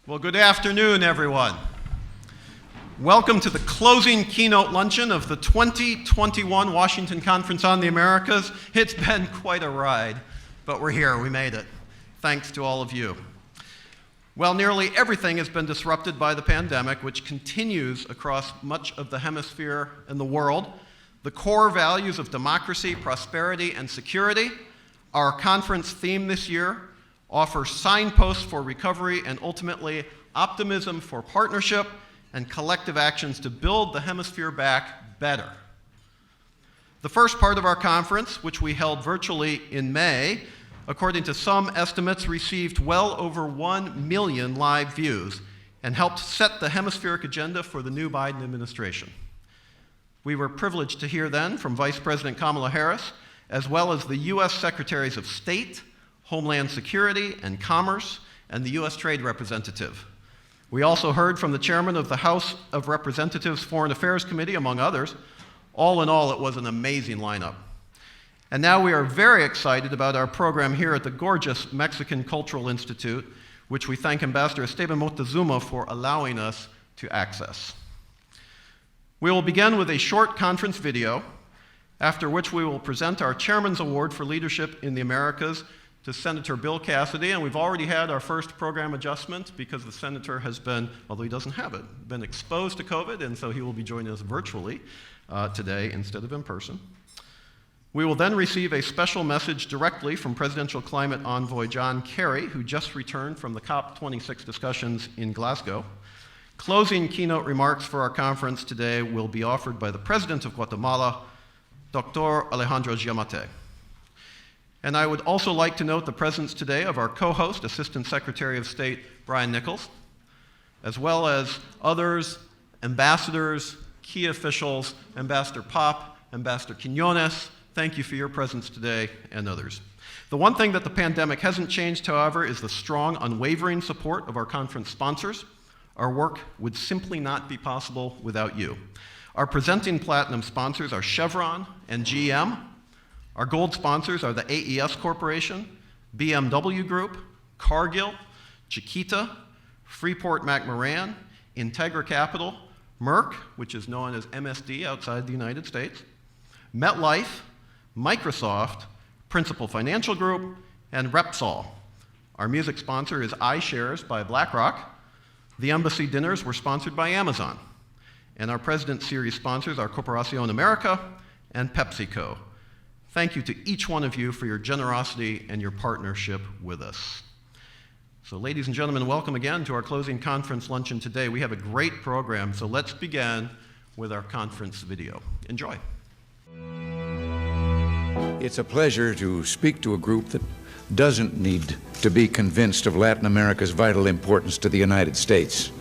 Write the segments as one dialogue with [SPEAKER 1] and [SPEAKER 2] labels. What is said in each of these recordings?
[SPEAKER 1] Well, good afternoon, everyone. Welcome to the closing keynote luncheon of the 2021 Washington Conference on the Americas. It's been quite a ride, but we're here, we made it. Thanks to all of you. Well, nearly everything has been disrupted by the pandemic, which continues across much of the hemisphere and the world. The core values of democracy, prosperity, and security, our conference theme this year, offer signposts for recovery and ultimately optimism for partnership and collective actions to build the hemisphere back better. The first part of our conference, which we held virtually in May, according to some estimates, received well over 1 million live views and helped set the hemispheric agenda for the new Biden administration. We were privileged to hear then from Vice President Kamala Harris, as well as the U.S. Secretaries of State, Homeland Security and Commerce, and the U.S. Trade Representative. We also heard from the chairman of the House of Representatives Foreign Affairs Committee, among others. All in all, it was an amazing lineup. And now we are very excited about our program here at the gorgeous Mexican Cultural Institute, which we thank Ambassador Esteban Moctezuma for allowing us to access. We will begin with a short conference video, after which we will present our Chairman's Award for Leadership in the Americas to Senator Bill Cassidy, and we've already had our first program adjustment because the senator has been, although he doesn't have it, been exposed to COVID, and so he will be joining us virtually today instead of in person. We will then receive a special message directly from Presidential Climate Envoy John Kerry, who just returned from the COP26 discussions in Glasgow. Closing keynote remarks for our conference today will be offered by the President of Guatemala, Dr. Alejandro Giammattei. And I would also like to note the presence today of our co-host, Assistant Secretary of State Brian Nichols, as well as others, ambassadors, key officials, Ambassador Pop, Ambassador Quiñones. Thank you for your presence today, and others. The one thing that the pandemic hasn't changed, however, is the strong, unwavering support of our conference sponsors. Our work would simply not be possible without you. Our presenting platinum sponsors are Chevron and GM. Our gold sponsors are the AES Corporation, BMW Group, Cargill, Chiquita, Freeport-McMoRan, Integra Capital, Merck, which is known as MSD outside the United States, MetLife, Microsoft, Principal Financial Group, and Repsol. Our music sponsor is iShares by BlackRock. The embassy dinners were sponsored by Amazon. And our President Series sponsors are Corporación America and PepsiCo. Thank you to each one of you for your generosity and your partnership with us. So ladies and gentlemen, welcome again to our closing conference luncheon today. We have a great program, so let's begin with our conference video. Enjoy.
[SPEAKER 2] It's a pleasure to speak to a group that doesn't need to be convinced of Latin America's vital importance to the United States.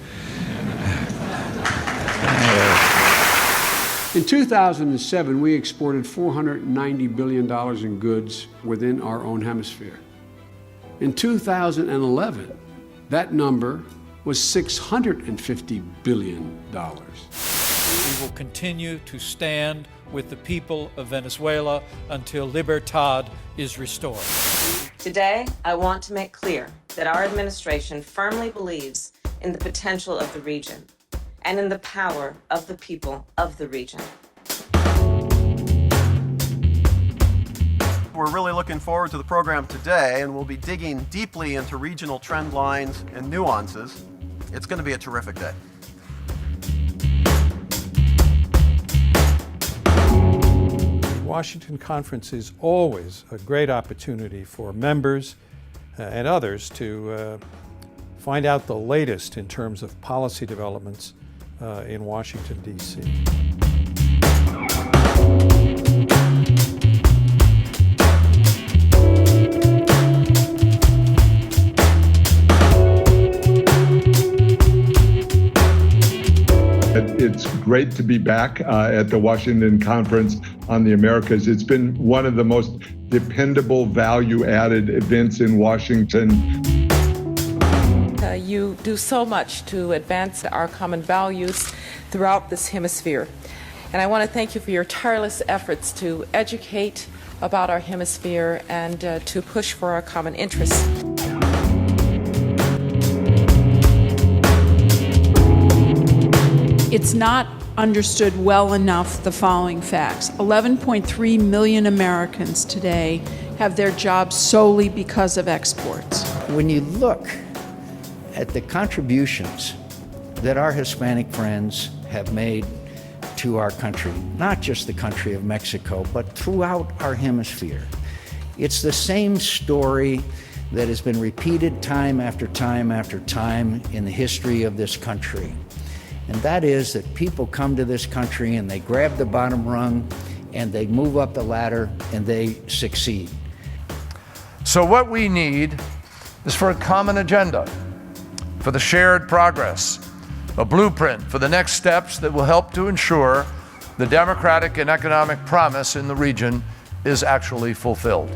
[SPEAKER 3] In 2007, we exported $490 billion in goods within our own hemisphere. In 2011, that number was $650 billion.
[SPEAKER 4] We will continue to stand with the people of Venezuela until libertad is restored.
[SPEAKER 5] Today, I want to make clear that our administration firmly believes in the potential of the region and in the power of the people of the region.
[SPEAKER 1] We're really looking forward to the program today, and we'll be digging deeply into regional trend lines and nuances. It's going to be a terrific day.
[SPEAKER 6] The Washington Conference is always a great opportunity for members and others to find out the latest in terms of policy developments in Washington, D.C.
[SPEAKER 7] It's great to be back at the Washington Conference on the Americas. It's been one of the most dependable, value-added events in Washington.
[SPEAKER 8] You do so much to advance our common values throughout this hemisphere. And I want to thank you for your tireless efforts to educate about our hemisphere and to push for our common interests.
[SPEAKER 9] It's not understood well enough the following facts. 11.3 million Americans today have their jobs solely because of exports.
[SPEAKER 10] When you look at the contributions that our Hispanic friends have made to our country, not just the country of Mexico, but throughout our hemisphere, it's the same story that has been repeated time after time after time in the history of this country. And that is that people come to this country and they grab the bottom rung and they move up the ladder and they succeed.
[SPEAKER 11] So what we need is for a common agenda, for the shared progress, a blueprint for the next steps that will help to ensure the democratic and economic promise in the region is actually fulfilled.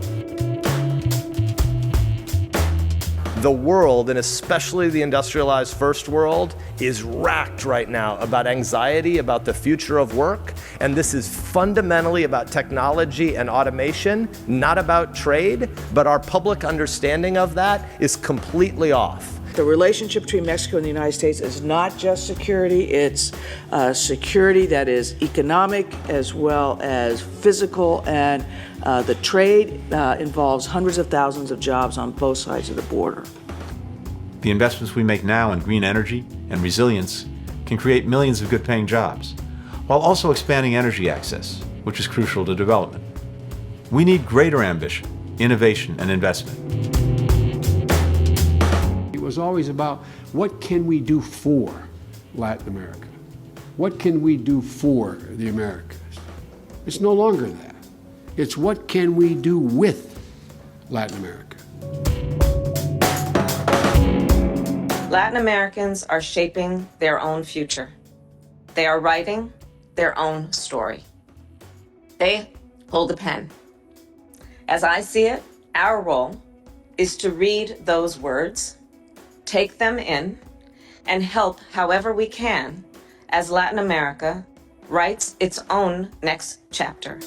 [SPEAKER 12] The world, and especially the industrialized first world, is racked right now about anxiety about the future of work. And this is fundamentally about technology and automation, not about trade, but our public understanding of that is completely off.
[SPEAKER 13] The relationship between Mexico and the United States is not just security, it's security that is economic as well as physical, and the trade involves hundreds of thousands of jobs on both sides of the border.
[SPEAKER 14] The investments we make now in green energy and resilience can create millions of good-paying jobs, while also expanding energy access, which is crucial to development. We need greater ambition, innovation, and investment.
[SPEAKER 3] It was always about what can we do for Latin America? What can we do for the Americas? It's no longer that. It's what can we do with Latin America?
[SPEAKER 5] Latin Americans are shaping their own future. They are writing their own story. They hold a pen. As I see it, our role is to read those words, take them in, and help however we can as Latin America writes its own next chapter.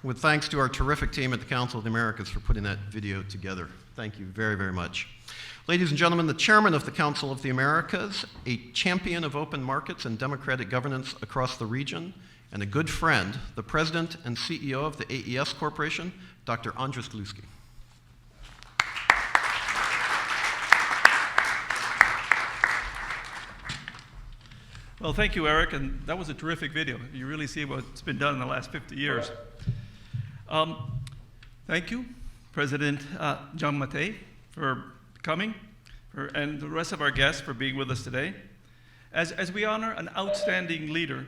[SPEAKER 1] With thanks to our terrific team at the Council of the Americas for putting that video together. Thank you very, very much. Ladies and gentlemen, the chairman of the Council of the Americas, a champion of open markets and democratic governance across the region, and a good friend, the president and CEO of the AES Corporation, Dr. Andrés Gluski.
[SPEAKER 15] Well, thank you, Eric, and that was a terrific video. You really see what's been done in the last 50 years. Thank you, President John Matei, for coming, and the rest of our guests for being with us today. As we honor an outstanding leader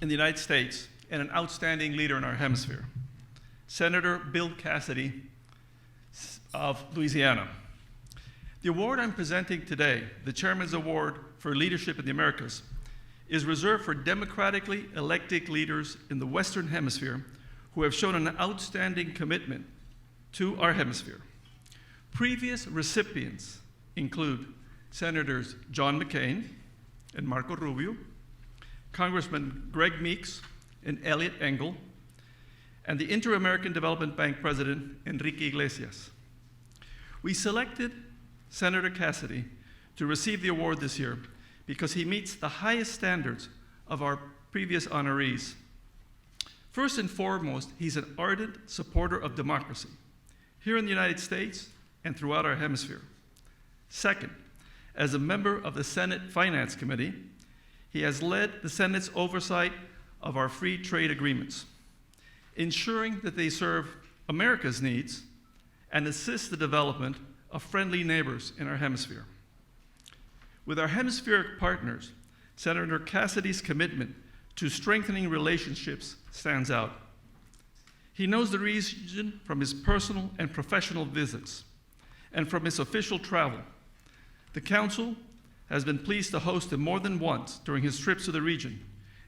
[SPEAKER 15] in the United States and an outstanding leader in our hemisphere, Senator Bill Cassidy of Louisiana. The award I'm presenting today, the Chairman's Award for Leadership in the Americas, is reserved for democratically elected leaders in the Western Hemisphere who have shown an outstanding commitment to our hemisphere. Previous recipients include Senators John McCain and Marco Rubio, Congressman Greg Meeks and Elliot Engel, and the Inter-American Development Bank President Enrique Iglesias. We selected Senator Cassidy to receive the award this year because he meets the highest standards of our previous honorees. First and foremost, he's an ardent supporter of democracy here in the United States and throughout our hemisphere. Second, as a member of the Senate Finance Committee, he has led the Senate's oversight of our free trade agreements, ensuring that they serve America's needs and assist the development of friendly neighbors in our hemisphere. With our hemispheric partners, Senator Cassidy's commitment to strengthening relationships stands out. He knows the region from his personal and professional visits and from his official travel. The Council has been pleased to host him more than once during his trips to the region,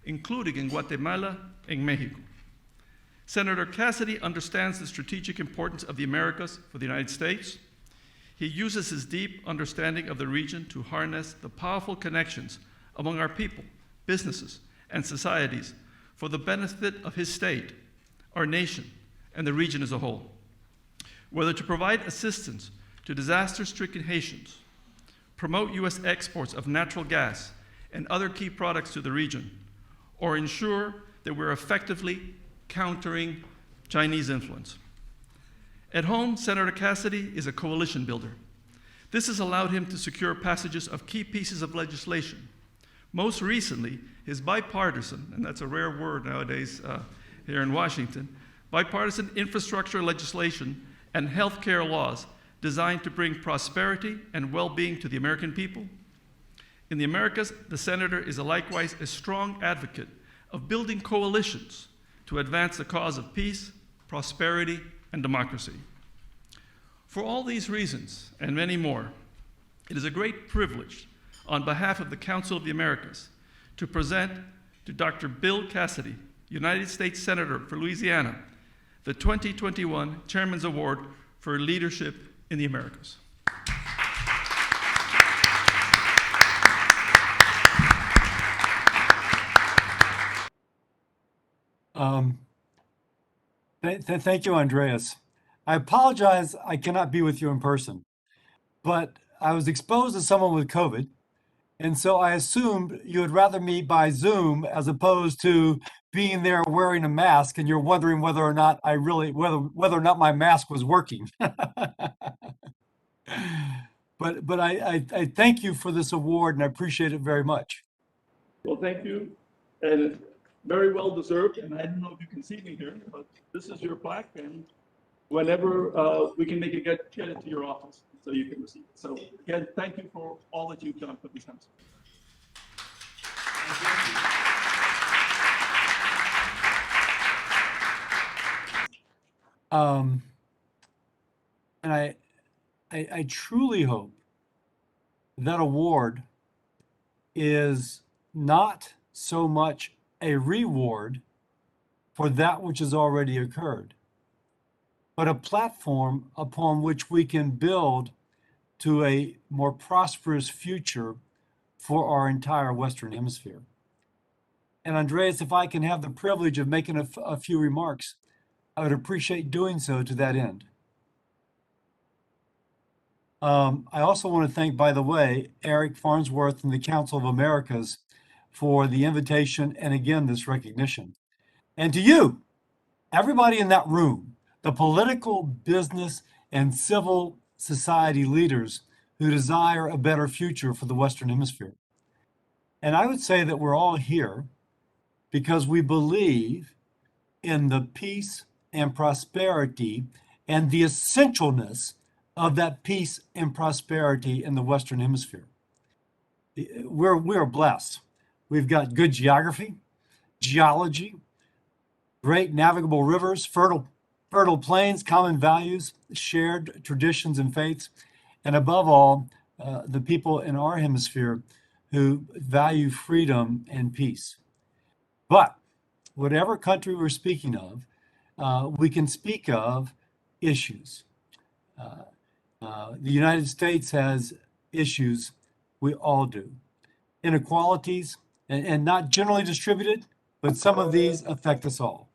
[SPEAKER 15] including in Guatemala and Mexico. Senator Cassidy understands the strategic importance of the Americas for the United States. He uses his deep understanding of the region to harness the powerful connections among our people, businesses, and societies for the benefit of his state, our nation, and the region as a whole. Whether to provide assistance to disaster-stricken Haitians, promote U.S. exports of natural gas and other key products to the region, or ensure that we're effectively countering Chinese influence. At home, Senator Cassidy is a coalition builder. This has allowed him to secure passages of key pieces of legislation. Most recently, his bipartisan, and that's a rare word nowadays here in Washington, bipartisan infrastructure legislation and health care laws designed to bring prosperity and well-being to the American people. In the Americas, the senator is likewise a strong advocate of building coalitions to advance the cause of peace, prosperity, and democracy. For all these reasons, and many more, it is a great privilege on behalf of the Council of the Americas to present to Dr. Bill Cassidy, United States Senator for Louisiana, the 2021 Chairman's Award for Leadership in the Americas.
[SPEAKER 16] Thank you, Andrés. I apologize I cannot be with you in person, but I was exposed to someone with COVID, and so I assumed you would rather meet by Zoom as opposed to being there wearing a mask, and you're wondering whether or not whether or not my mask was working. But I thank you for this award, and I appreciate it very much.
[SPEAKER 15] Well, thank you, and very well deserved. And I don't know if you can see me here, but this is your plaque, and whenever we can make it get it to your office so you can receive it. So again, thank you for all that you've done for this council.
[SPEAKER 16] And I truly hope that award is not so much a reward for that which has already occurred, but a platform upon which we can build to a more prosperous future for our entire Western Hemisphere. And Andrés, if I can have the privilege of making a few remarks, I would appreciate doing so to that end. I also want to thank, by the way, Eric Farnsworth and the Council of Americas for the invitation and again, this recognition. And to you, everybody in that room, the political, business, and civil society leaders who desire a better future for the Western Hemisphere. And I would say that we're all here because we believe in the peace and prosperity and the essentialness of that peace and prosperity in the Western Hemisphere. We're blessed. We've got good geography, geology, great navigable rivers, fertile plains, common values, shared traditions and faiths, and above all, the people in our hemisphere who value freedom and peace. But whatever country we're speaking of, we can speak of issues. The United States has issues, we all do. Inequalities, and not generally distributed, but some of these affect us all.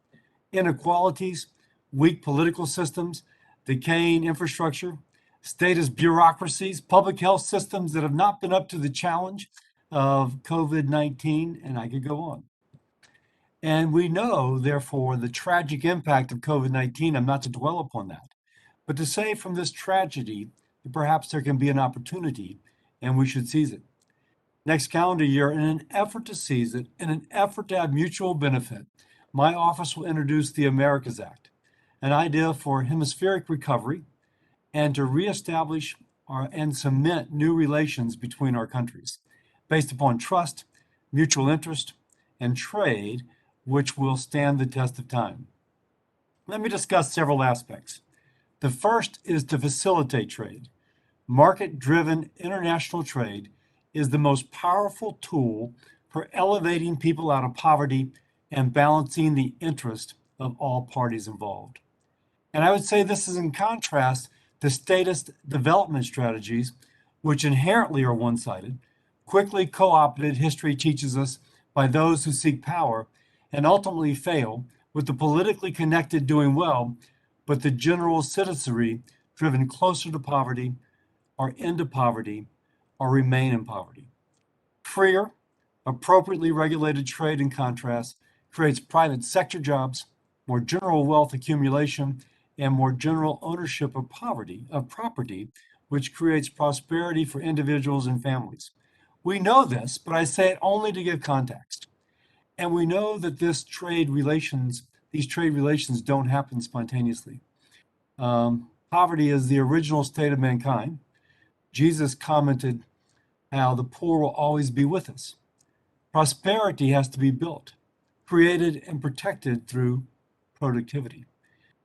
[SPEAKER 16] Inequalities, weak political systems, decaying infrastructure, statist bureaucracies, public health systems that have not been up to the challenge of COVID-19, and I could go on. And we know, therefore, the tragic impact of COVID-19. I'm not to dwell upon that, but to say from this tragedy, perhaps there can be an opportunity and we should seize it. Next calendar year, in an effort to seize it, in an effort to have mutual benefit, my office will introduce the Americas Act, an idea for hemispheric recovery and to reestablish and cement new relations between our countries based upon trust, mutual interest, and trade, which will stand the test of time. Let me discuss several aspects. The first is to facilitate trade. Market-driven international trade is the most powerful tool for elevating people out of poverty and balancing the interest of all parties involved. And I would say this is in contrast to statist development strategies, which inherently are one-sided, quickly co-opted, history teaches us, by those who seek power and ultimately fail with the politically connected doing well, but the general citizenry driven closer to poverty, or into poverty, or remain in poverty. Freer, appropriately regulated trade, in contrast, creates private sector jobs, more general wealth accumulation, and more general ownership of property, which creates prosperity for individuals and families. We know this, but I say it only to give context. And we know that these trade relations don't happen spontaneously. Poverty is the original state of mankind. Jesus commented how the poor will always be with us. Prosperity has to be built, created, and protected through productivity.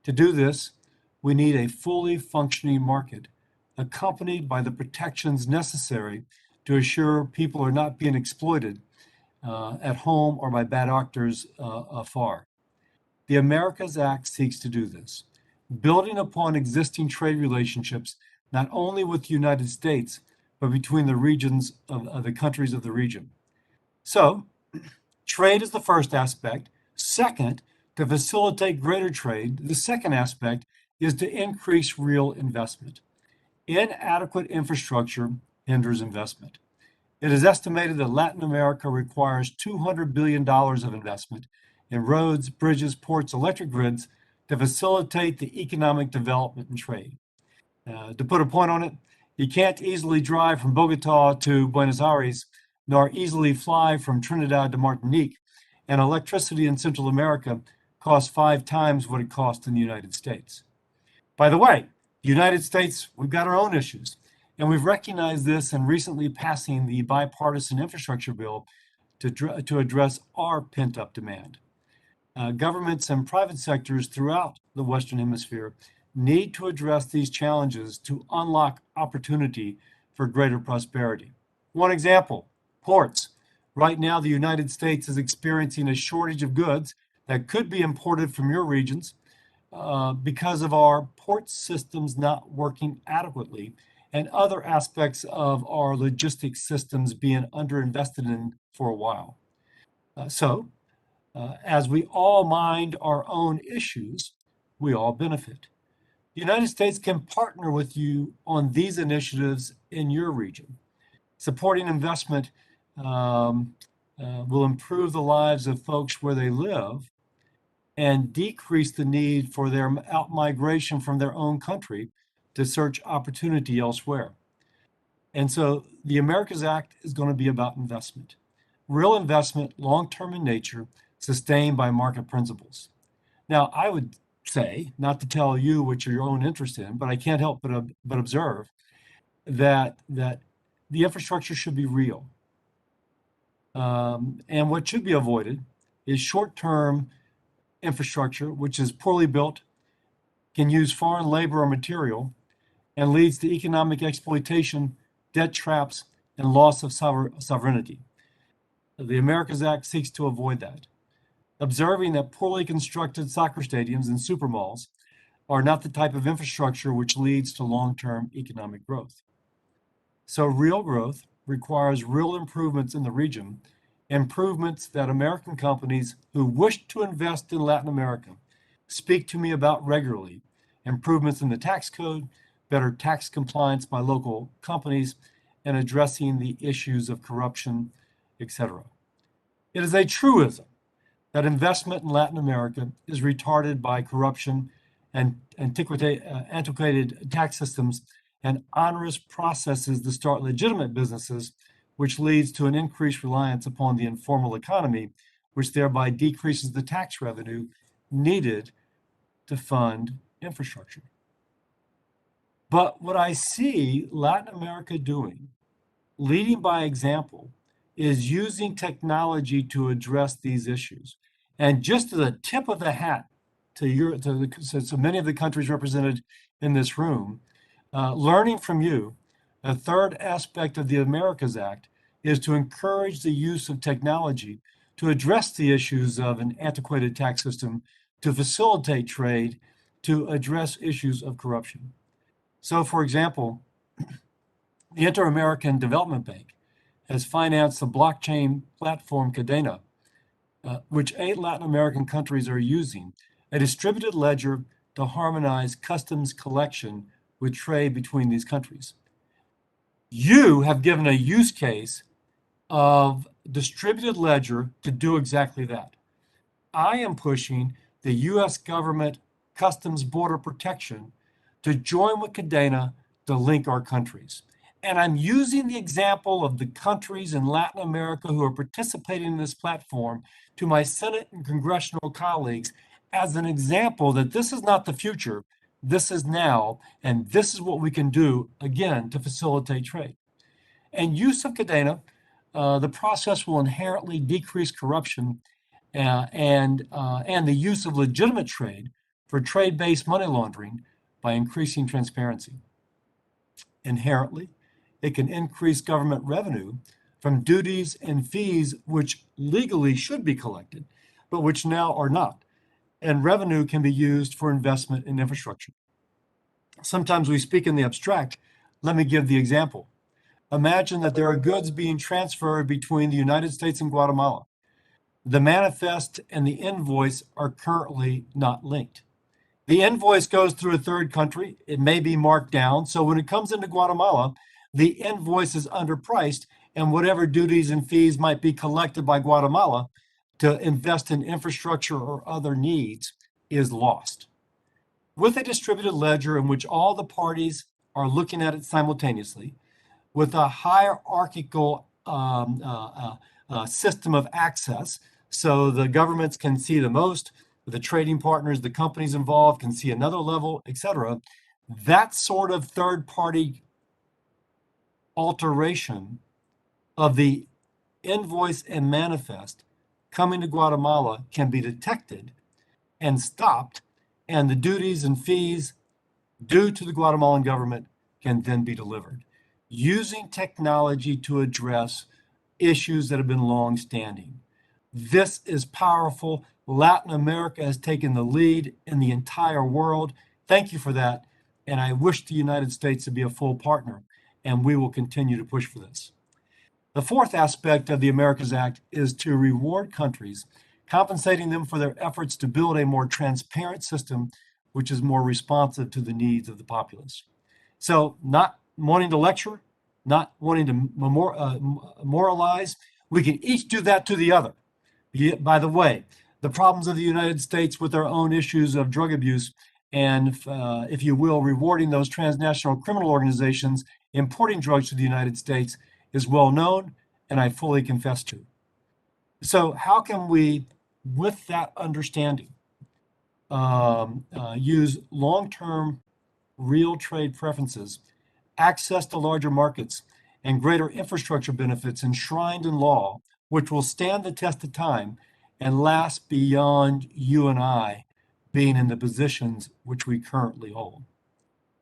[SPEAKER 16] To do this, we need a fully functioning market, accompanied by the protections necessary to assure people are not being exploited at home or by bad actors afar. The Americas Act seeks to do this, building upon existing trade relationships not only with the United States, but between the regions of the countries of the region. So, trade is the first aspect. Second, to facilitate greater trade, the second aspect is to increase real investment. Inadequate infrastructure hinders investment. It is estimated that Latin America requires $200 billion of investment in roads, bridges, ports, electric grids to facilitate the economic development and trade. To put a point on it, you can't easily drive from Bogota to Buenos Aires, nor easily fly from Trinidad to Martinique, and electricity in Central America costs 5 times what it costs in the United States. By the way, the United States, we've got our own issues, and we've recognized this in recently passing the bipartisan infrastructure bill to address our pent-up demand. Governments and private sectors throughout the Western Hemisphere need to address these challenges to unlock opportunity for greater prosperity. One example, ports. Right now, the United States is experiencing a shortage of goods that could be imported from your regions because of our port systems not working adequately and other aspects of our logistics systems being underinvested in for a while. As we all mind our own issues, we all benefit. The United States can partner with you on these initiatives in your region. Supporting investment will improve the lives of folks where they live and decrease the need for their outmigration from their own country to search opportunity elsewhere. And so the Americas Act is going to be about investment. Real investment, long-term in nature, sustained by market principles. Now, I would say, not to tell you what your own interest in, but I can't help but observe that the infrastructure should be real. And what should be avoided is short-term infrastructure, which is poorly built, can use foreign labor or material, and leads to economic exploitation, debt traps, and loss of sovereignty. The Americas Act seeks to avoid that, observing that poorly constructed soccer stadiums and supermalls are not the type of infrastructure which leads to long-term economic growth. So real growth requires real improvements in the region, improvements that American companies who wish to invest in Latin America speak to me about regularly, improvements in the tax code, better tax compliance by local companies, and addressing the issues of corruption, etc. It is a truism that investment in Latin America is retarded by corruption and antiquated tax systems and onerous processes to start legitimate businesses, which leads to an increased reliance upon the informal economy, which thereby decreases the tax revenue needed to fund infrastructure. But what I see Latin America doing, leading by example, is using technology to address these issues. And just as a tip of the hat to many of the countries represented in this room, learning from you, a third aspect of the Americas Act is to encourage the use of technology to address the issues of an antiquated tax system, to facilitate trade, to address issues of corruption. So, for example, the Inter-American Development Bank has financed the blockchain platform Cadena which 8 Latin American countries are using, a distributed ledger to harmonize customs collection with trade between these countries. You have given a use case of distributed ledger to do exactly that. I am pushing the U.S. government Customs Border Protection to join with Cadena to link our countries. And I'm using the example of the countries in Latin America who are participating in this platform to my Senate and congressional colleagues as an example that this is not the future, this is now, and this is what we can do, again, to facilitate trade. And use of Cadena, the process will inherently decrease corruption and the use of legitimate trade for trade-based money laundering by increasing transparency. Inherently, it can increase government revenue from duties and fees which legally should be collected, but which now are not. And revenue can be used for investment in infrastructure. Sometimes we speak in the abstract. Let me give the example. Imagine that there are goods being transferred between the United States and Guatemala. The manifest and the invoice are currently not linked. The invoice goes through a third country. It may be marked down. So when it comes into Guatemala, the invoice is underpriced, and whatever duties and fees might be collected by Guatemala to invest in infrastructure or other needs is lost. With a distributed ledger in which all the parties are looking at it simultaneously, with a hierarchical system of access, so the governments can see the most, the trading partners, the companies involved can see another level, etc. That sort of third-party alteration of the invoice and manifest coming to Guatemala can be detected and stopped, and the duties and fees due to the Guatemalan government can then be delivered, using technology to address issues that have been long-standing. This is powerful. Latin America has taken the lead in the entire world. Thank you for that. And I wish the United States to be a full partner, and we will continue to push for this. The fourth aspect of the Americas Act is to reward countries, compensating them for their efforts to build a more transparent system, which is more responsive to the needs of the populace. So, not wanting to lecture, not wanting to moralize, we can each do that to the other. By the way, the problems of the United States with their own issues of drug abuse and, if you will, rewarding those transnational criminal organizations importing drugs to the United States is well known, and I fully confess to. So how can we, with that understanding, use long-term real trade preferences, access to larger markets, and greater infrastructure benefits enshrined in law, which will stand the test of time and last beyond you and I being in the positions which we currently hold?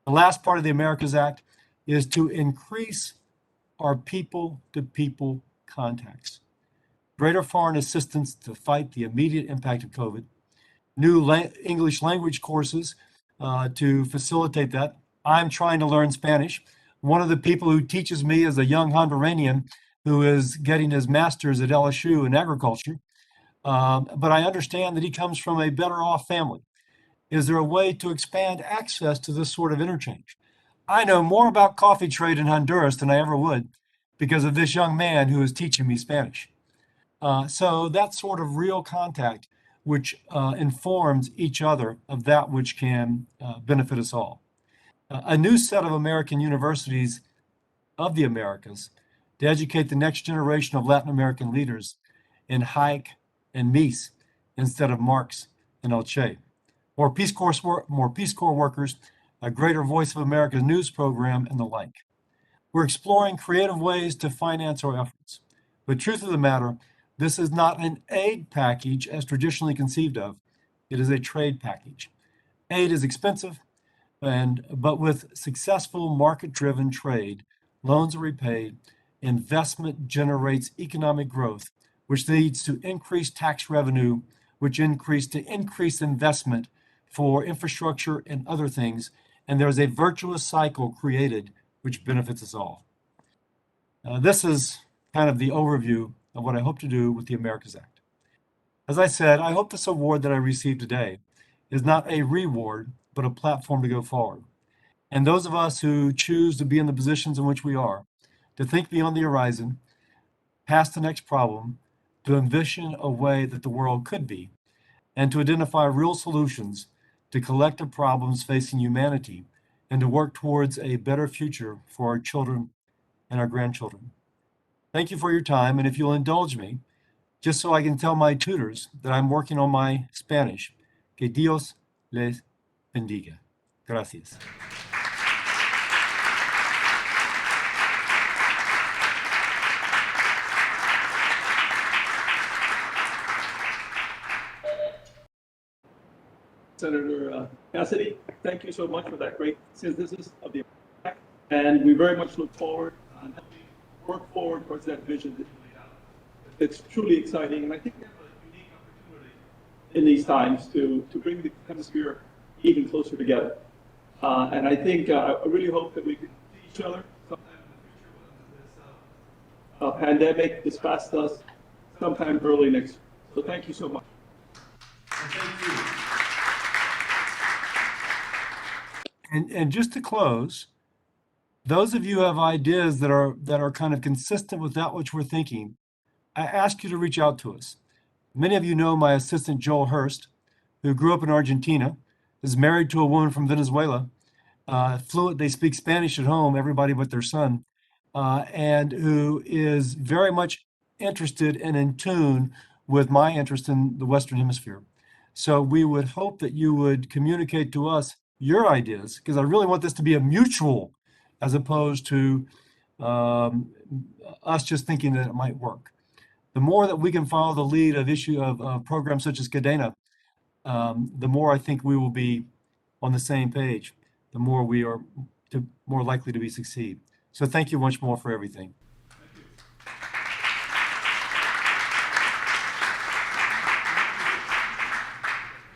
[SPEAKER 16] The last part of the Americas Act is to increase our people-to-people contacts, greater foreign assistance to fight the immediate impact of COVID, new English language courses to facilitate that. I'm trying to learn Spanish. One of the people who teaches me is a young Honduranian who is getting his master's at LSU in agriculture. But I understand that he comes from a better off family. Is there a way to expand access to this sort of interchange? I know more about coffee trade in Honduras than I ever would because of this young man who is teaching me Spanish. So that sort of real contact, which informs each other of that which can benefit us all. A new set of American universities of the Americas to educate the next generation of Latin American leaders in Hayek and Mies instead of Marx and Che. More Peace Corps workers, a greater Voice of America news program, and the like. We're exploring creative ways to finance our efforts. But truth of the matter, this is not an aid package as traditionally conceived of. It is a trade package. Aid is expensive, but with successful market-driven trade, loans are repaid, investment generates economic growth, which leads to increased tax revenue, which increase investment for infrastructure and other things, and there's a virtuous cycle created which benefits us all. This is kind of the overview of what I hope to do with the Americas Act. As I said, I hope this award that I received today is not a reward, but a platform to go forward. And those of us who choose to be in the positions in which we are, to think beyond the horizon, past the next problem, to envision a way that the world could be, and to identify real solutions to collective problems facing humanity, and to work towards a better future for our children and our grandchildren. Thank you for your time, and if you'll indulge me, just so I can tell my tutors that I'm working on my Spanish. Que Dios les bendiga. Gracias.
[SPEAKER 15] Senator Cassidy, thank you so much for that great synthesis of the act, and we very much look forward and work forward towards that vision that you laid out. It's truly exciting, and I think we have a unique opportunity in these times to bring the hemisphere even closer together. And I think I really hope that we can see each other sometime in the future when this pandemic is past us, sometime early next year. So thank you so much.
[SPEAKER 1] Thank you.
[SPEAKER 16] And just to close, those of you who have ideas that are kind of consistent with that which we're thinking, I ask you to reach out to us. Many of you know my assistant Joel Hurst, who grew up in Argentina, is married to a woman from Venezuela, fluent. They speak Spanish at home, everybody but their son, and who is very much interested and in tune with my interest in the Western Hemisphere. So we would hope that you would communicate to us your ideas, because I really want this to be a mutual, as opposed to us just thinking that it might work. The more that we can follow the lead of programs such as Cadena, the more I think we will be on the same page, the more we are more likely to succeed. So thank you much more for everything.